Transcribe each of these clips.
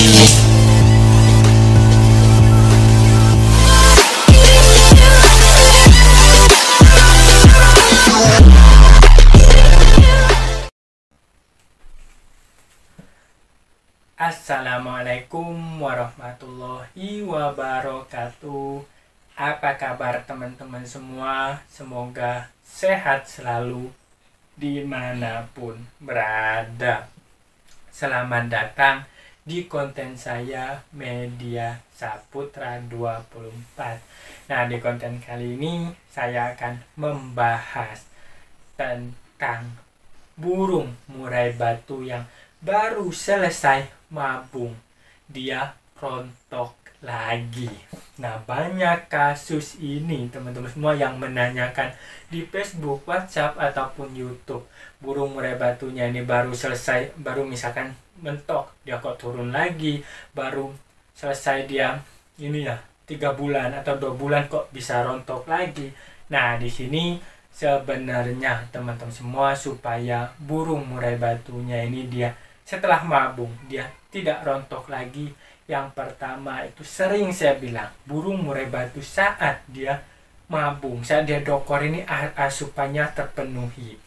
Assalamualaikum warahmatullahi wabarakatuh. Apa kabar teman-teman semua? Semoga sehat selalu dimanapun berada. Selamat datang di konten saya Media Saputra 24. Nah, di konten kali ini saya akan membahas tentang burung murai batu yang baru selesai mabung, dia rontok lagi. Nah, banyak kasus ini teman-teman semua yang menanyakan di Facebook, WhatsApp ataupun YouTube. Burung murai batunya ini baru selesai, baru misalkan mentok, dia kok turun lagi. Baru selesai dia ini ya 3 bulan atau 2 bulan kok bisa rontok lagi. Nah, di sini sebenarnya teman-teman semua, supaya burung murai batunya ini dia setelah mabung dia tidak rontok lagi, yang pertama itu sering saya bilang, burung murai batu saat dia mabung, saat dia dokor ini asupannya terpenuhi.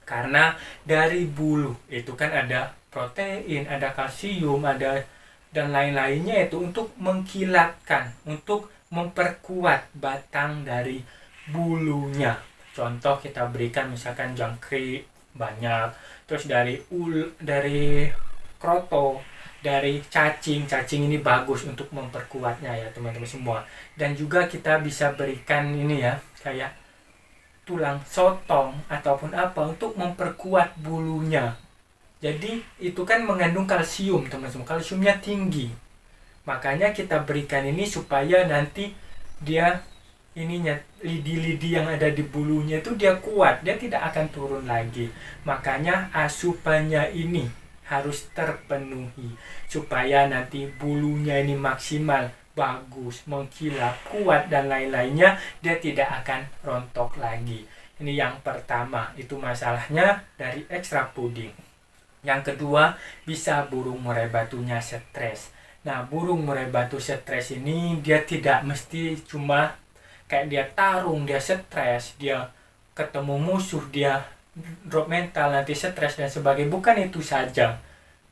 Karena dari bulu itu kan ada protein, ada kalsium, ada dan lain-lainnya, itu untuk mengkilatkan, untuk memperkuat batang dari bulunya. Contoh kita berikan misalkan jangkrik banyak, terus dari kroto, dari cacing ini bagus untuk memperkuatnya ya teman-teman semua. Dan juga kita bisa berikan ini ya, kayak tulang sotong ataupun apa untuk memperkuat bulunya. Jadi itu kan mengandung kalsium teman-teman, kalsiumnya tinggi. Makanya kita berikan ini supaya nanti dia ininya, lidi-lidi yang ada di bulunya itu dia kuat, dia tidak akan turun lagi. Makanya asupannya ini harus terpenuhi supaya nanti bulunya ini maksimal, bagus, mengkilap, kuat dan lain-lainnya, dia tidak akan rontok lagi. Ini yang pertama, itu masalahnya dari extra puding. Yang kedua, bisa burung murai batunya stres. Nah, burung murai batu stres ini dia tidak mesti cuma kayak dia tarung, dia stres, dia ketemu musuh, dia drop mental, nanti stres dan sebagainya. Bukan itu saja.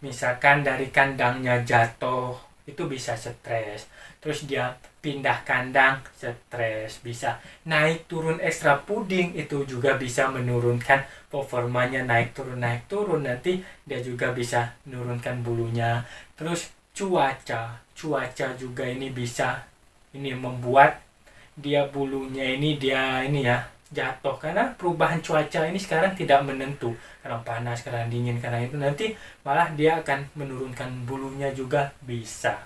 Misalkan dari kandangnya jatuh, itu bisa stres. Terus dia pindah kandang, stres. Bisa naik turun extra puding, itu juga bisa menurunkan performanya, naik turun. Nanti dia juga bisa menurunkan bulunya. Terus cuaca juga ini bisa ini membuat dia bulunya ini dia ini ya jatuh, karena perubahan cuaca ini sekarang tidak menentu, kadang panas, kadang dingin, karena itu nanti malah dia akan menurunkan bulunya juga bisa.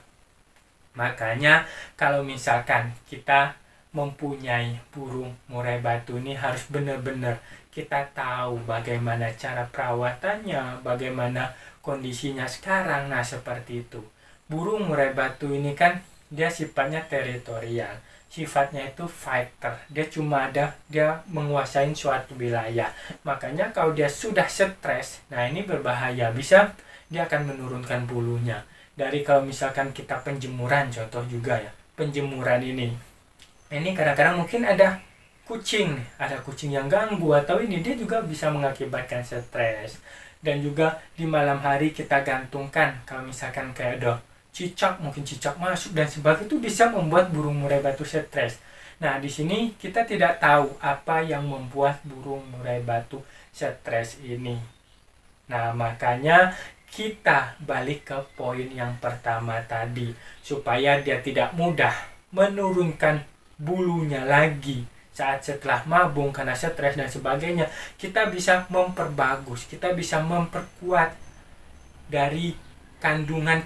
Makanya kalau misalkan kita mempunyai burung murai batu ini harus benar-benar kita tahu bagaimana cara perawatannya, bagaimana kondisinya sekarang. Nah, seperti itu. Burung murai batu ini kan dia sifatnya teritorial, sifatnya itu fighter, dia menguasai suatu wilayah. Makanya kalau dia sudah stres, nah ini berbahaya, bisa dia akan menurunkan bulunya. Dari kalau misalkan kita penjemuran, contoh juga ya, penjemuran ini kadang-kadang mungkin ada kucing yang ganggu, atau ini dia juga bisa mengakibatkan stres. Dan juga di malam hari kita gantungkan, kalau misalkan kayak mungkin cicak masuk dan sebagainya, itu bisa membuat burung murai batu stres. Nah, di sini kita tidak tahu apa yang membuat burung murai batu stres ini. Nah, makanya kita balik ke poin yang pertama tadi, supaya dia tidak mudah menurunkan bulunya lagi saat setelah mabung karena stres dan sebagainya. Kita bisa memperbagus, kita bisa memperkuat dari kandungan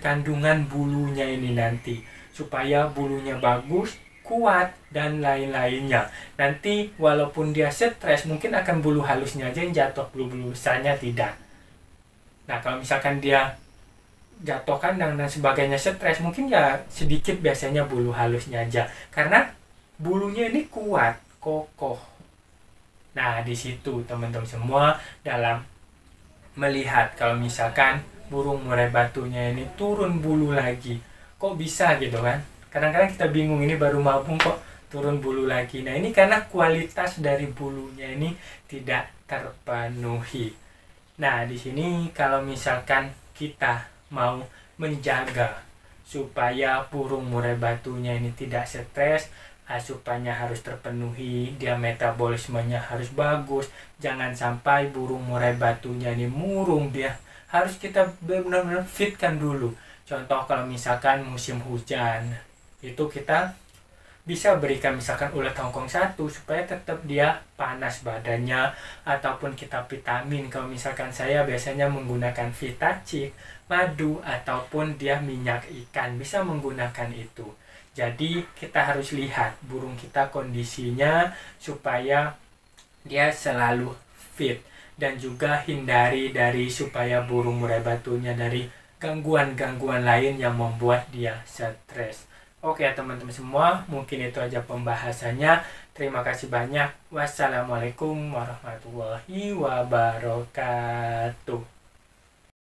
bulunya ini nanti, supaya bulunya bagus, kuat dan lain-lainnya. Nanti walaupun dia stres, mungkin akan bulu halusnya aja yang jatuh, bulu-bulu besarnya tidak. Nah, kalau misalkan dia jatuh kandang dan sebagainya stres, mungkin ya sedikit biasanya bulu halusnya aja, karena bulunya ini kuat, kokoh. Nah, di situ teman-teman semua dalam melihat kalau misalkan burung murai batunya ini turun bulu lagi. Kok bisa gitu kan? Kadang-kadang kita bingung, ini baru mabung kok turun bulu lagi. Nah, ini karena kualitas dari bulunya ini tidak terpenuhi. Nah, di sini kalau misalkan kita mau menjaga supaya burung murai batunya ini tidak stres, asupannya harus terpenuhi, dia metabolismenya harus bagus, jangan sampai burung murai batunya ini murung. Dia harus kita benar-benar fitkan dulu. Contoh kalau misalkan musim hujan, itu kita bisa berikan misalkan ulat hongkong 1 supaya tetap dia panas badannya, ataupun kita vitamin. Kalau misalkan saya biasanya menggunakan Vitacik, madu, ataupun dia minyak ikan, bisa menggunakan itu. Jadi kita harus lihat burung kita kondisinya supaya dia selalu fit, dan juga hindari dari supaya burung murai batunya dari gangguan-gangguan lain yang membuat dia stres. Oke teman-teman semua, mungkin itu aja pembahasannya. Terima kasih banyak. Wassalamualaikum warahmatullahi wabarakatuh.